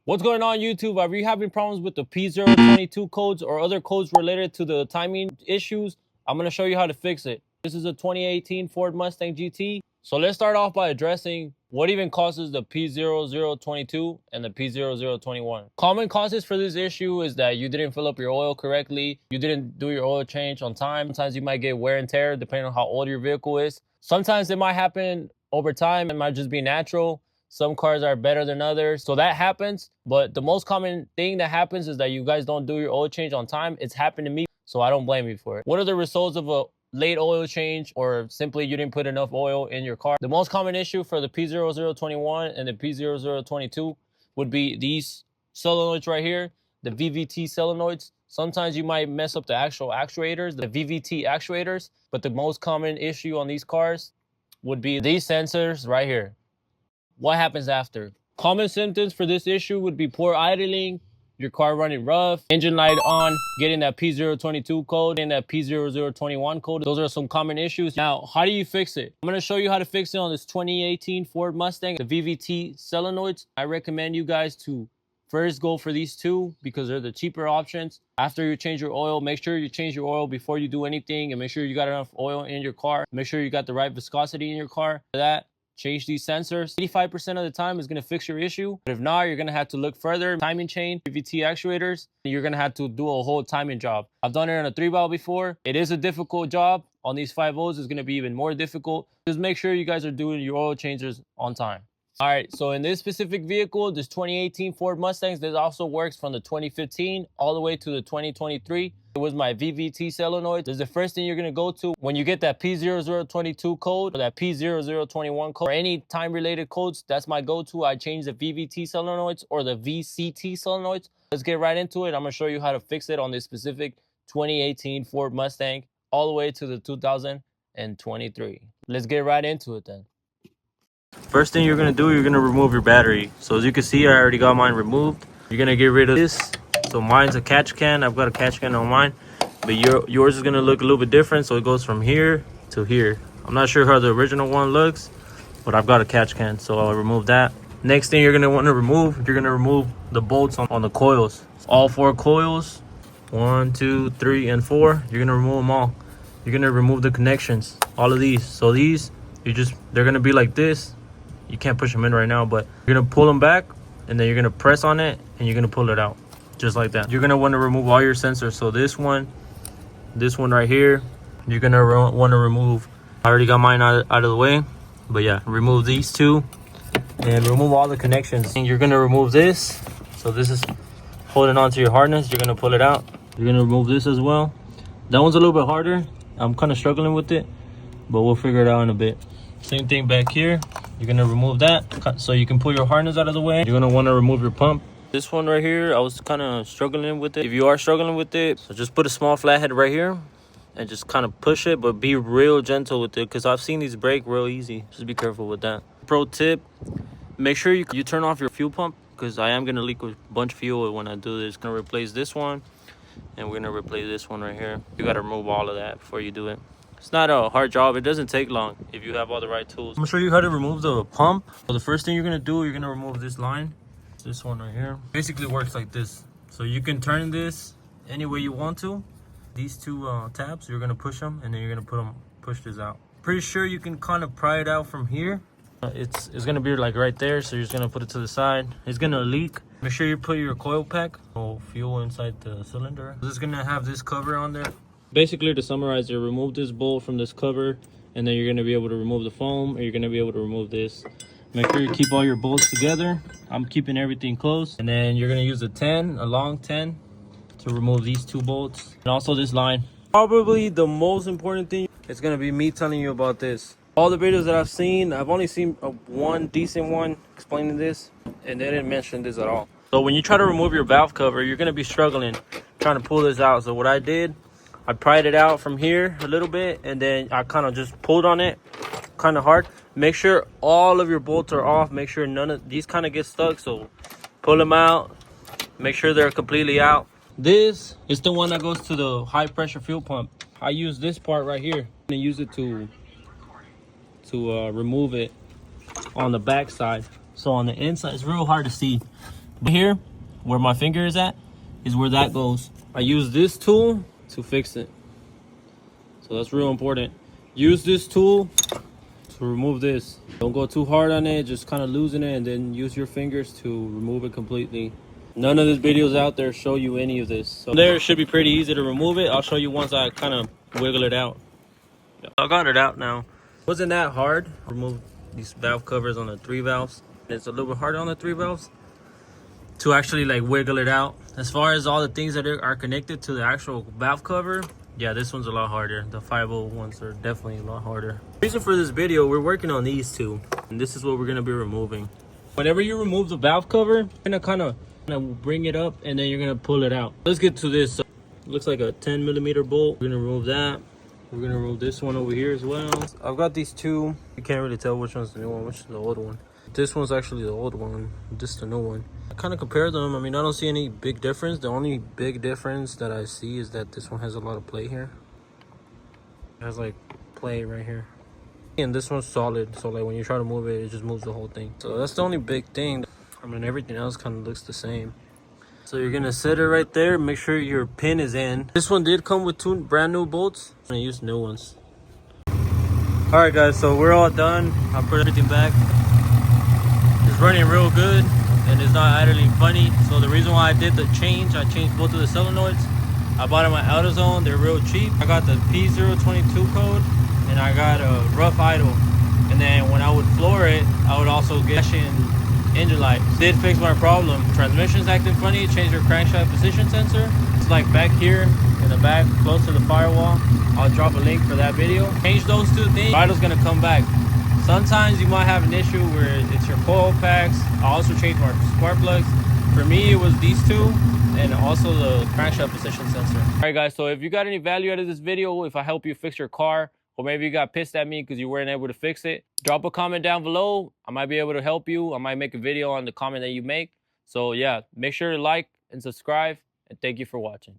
What's going on, YouTube? Are you having problems with the p0022 codes or other codes related to the timing issues? I'm going to show you how to fix it. This is a 2018 Ford Mustang GT. So let's start off by addressing what even causes the p0022 and the p0021. Common causes for this issue is that you didn't fill up your oil correctly. You didn't do your oil change on time. Sometimes you might get wear and tear depending on how old your vehicle is. Sometimes it might happen over time. It might just be natural. Some cars are better than others, so that happens. But the most common thing that happens is that you guys don't do your oil change on time. It's happened to me, so I don't blame you for it. What are the results of a late oil change, or simply you didn't put enough oil in your car? The most common issue for the p0021 and the p0022 would be these solenoids right here, the VVT solenoids. Sometimes you might mess up the actual actuators, the VVT actuators, but the most common issue on these cars would be these sensors right here. What happens after? Common symptoms for this issue would be poor idling, your car running rough, engine light on, getting that p0022 code and that p0021 code. Those are some common issues. Now, how do you fix it? I'm going to show you how to fix it on this 2018 Ford Mustang, the VVT solenoids. I recommend you guys to first go for these two because they're the cheaper options. After you change your oil, make sure you change your oil before you do anything, and make sure you got enough oil in your car. Make sure you got the right viscosity in your car. For that, change these sensors. 85% of the time is going to fix your issue. But if not, you're going to have to look further. Timing chain, VVT actuators, you're going to have to do a whole timing job. I've done it on a 3-valve before. It is a difficult job. On these 5.0s, it's going to be even more difficult. Just make sure you guys are doing your oil changes on time. All right, so in this specific vehicle, this 2018 Ford Mustangs, this also works from the 2015 all the way to the 2023. It was my VVT solenoid. This is the first thing you're gonna go to when you get that p0022 code or that p0021 code or any time-related codes. That's my go-to. I change the VVT solenoids or the VCT solenoids. Let's get right into it. I'm gonna show you how to fix it on this specific 2018 Ford Mustang all the way to the 2023. Let's get right into it then. First thing you're going to do, you're going to remove your battery. So as you can see, I already got mine removed. You're going to get rid of this. So mine's a catch can. I've got a catch can on mine. But yours is going to look a little bit different. So it goes from here to here. I'm not sure how the original one looks, but I've got a catch can. So I'll remove that. Next thing you're going to want to remove, you're going to remove the bolts on the coils. All 4 coils, 1, 2, 3, and 4. You're going to remove them all. You're going to remove the connections, all of these. So these, they're going to be like this. You can't push them in right now, but you're gonna pull them back, and then you're gonna press on it, and you're gonna pull it out, just like that. You're gonna want to remove all your sensors. So this one right here, you're gonna want to remove. I already got mine out of the way, but yeah, remove these two, and remove all the connections. And you're gonna remove this. So this is holding on to your harness. You're gonna pull it out. You're gonna remove this as well. That one's a little bit harder. I'm kind of struggling with it, but we'll figure it out in a bit. Same thing back here. You're going to remove that so you can pull your harness out of the way. You're going to want to remove your pump. This one right here, I was kind of struggling with it. If you are struggling with it, so just put a small flathead right here and just kind of push it, but be real gentle with it because I've seen these break real easy. Just be careful with that. Pro tip, make sure you turn off your fuel pump because I am going to leak a bunch of fuel when I do this. Going to replace this one, and we're going to replace this one right here. You got to remove all of that before you do it. It's not a hard job. It doesn't take long if you have all the right tools. I'm gonna show you how to remove the pump. So the first thing you're gonna do, you're gonna remove this line. This one right here. Basically works like this. So you can turn this any way you want to. These two tabs, you're gonna push them, and then you're gonna push this out. Pretty sure you can kind of pry it out from here. It's gonna be like right there. So you're just gonna put it to the side. It's gonna leak. Make sure you put your coil pack or fuel inside the cylinder. This is gonna have this cover on there. Basically, to summarize, you remove this bolt from this cover, and then you're going to be able to remove the foam, or you're going to be able to remove this. Make sure you keep all your bolts together. I'm keeping everything close. And then you're going to use a long 10 to remove these 2 bolts, and also this line. Probably the most important thing is going to be me telling you about this. All the videos that I've seen, I've only seen one decent one explaining this, and they didn't mention this at all. So when you try to remove your valve cover, you're going to be struggling trying to pull this out. So what I did, I pried it out from here a little bit, and then I kind of just pulled on it kind of hard. Make sure all of your bolts are off. Make sure none of these kind of get stuck. So pull them out. Make sure they're completely out. This is the one that goes to the high pressure fuel pump. I use this part right here and use it to remove it on the back side. So on the inside, it's real hard to see. Here, where my finger is at, is where that goes. I use this tool to fix it. So that's real important. Use this tool to remove this. Don't go too hard on it, just kind of loosen it, and then use your fingers to remove it completely. None of these videos out there show you any of this. So there, it should be pretty easy to remove it. I'll show you once I kind of wiggle it out. I got it out now. It wasn't that hard. Remove these valve covers on the 3 valves. It's a little bit harder on the 3 valves to actually like wiggle it out. As far as all the things that are connected to the actual valve cover, yeah, this one's a lot harder. The 5.0 ones are definitely a lot harder. The reason for this video, we're working on these two, and this is what we're gonna be removing. Whenever you remove the valve cover, you're gonna kind of bring it up, and then you're gonna pull it out. Let's get to this. Looks like a 10mm bolt. We're gonna remove that. We're gonna remove this one over here as well. I've got these two. You can't really tell which one's the new one, which is the old one. This one's actually the old one. This is the new one. I kind of compare them. I mean, I don't see any big difference. The only big difference that I see is that this one has a lot of play here. It has like play right here. And this one's solid. So like when you try to move it, it just moves the whole thing. So that's the only big thing. I mean, everything else kind of looks the same. So you're gonna set it right there. Make sure your pin is in. This one did come with 2 brand new bolts. I'm gonna use new ones. All right, guys. So we're all done. I put everything back. It's running real good, and it's not idling funny. So the reason why I did the change, I changed both of the solenoids. I bought them at AutoZone. They're real cheap. I got the p0022 code, and I got a rough idle. And then when I would floor it, I would also get engine light. Did fix my problem. Transmission's acting funny. Changed your crankshaft position sensor. It's like back here in the back, close to the firewall. I'll drop a link for that video. Change those 2 things. Idle's gonna come back. Sometimes you might have an issue where it's your coil packs. I also changed my spark plugs. For me, it was these 2, and also the crankshaft position sensor. All right, guys, so if you got any value out of this video, if I help you fix your car, or maybe you got pissed at me because you weren't able to fix it, drop a comment down below. I might be able to help you. I might make a video on the comment that you make. So yeah, make sure to like and subscribe, and thank you for watching.